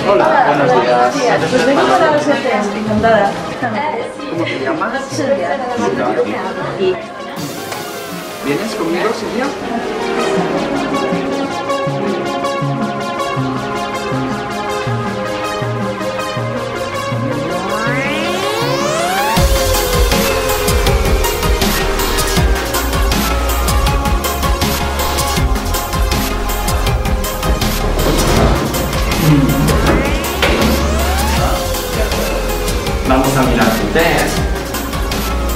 Hola, buenos días. Pues vengo para hacerte encantada. ¿Cómo te llamas? Silvia. ¿Vienes conmigo, Silvia? Vamos a mirar tu test.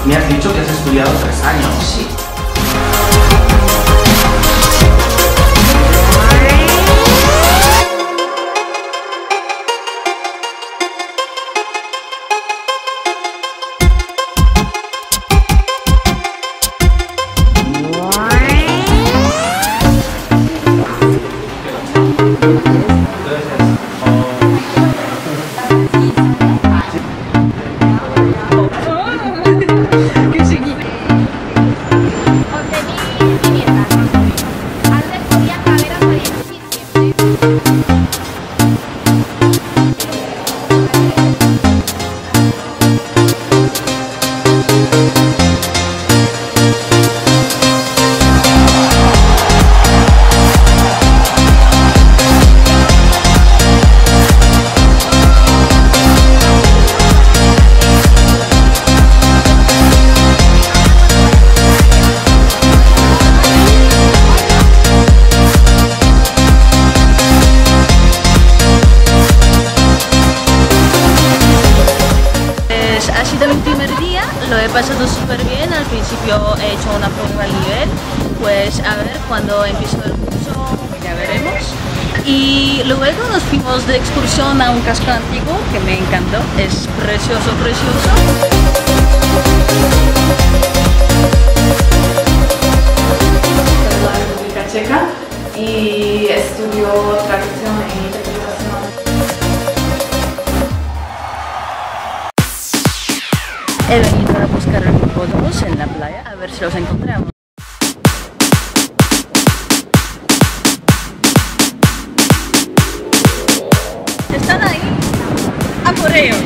Me has dicho que has estudiado 3 años. Sí. Ha sido mi primer día, lo he pasado súper bien. Al principio he hecho una prueba al nivel, pues a ver, cuando empiezo el curso ya veremos. Y luego nos fuimos de excursión a un casco antiguo que me encantó, es precioso, precioso. La República Checa y estudió traducción e interpretación. He venido a buscar hipopótamos en la playa, a ver si los encontramos. ¡Están ahí! ¡A por ellos!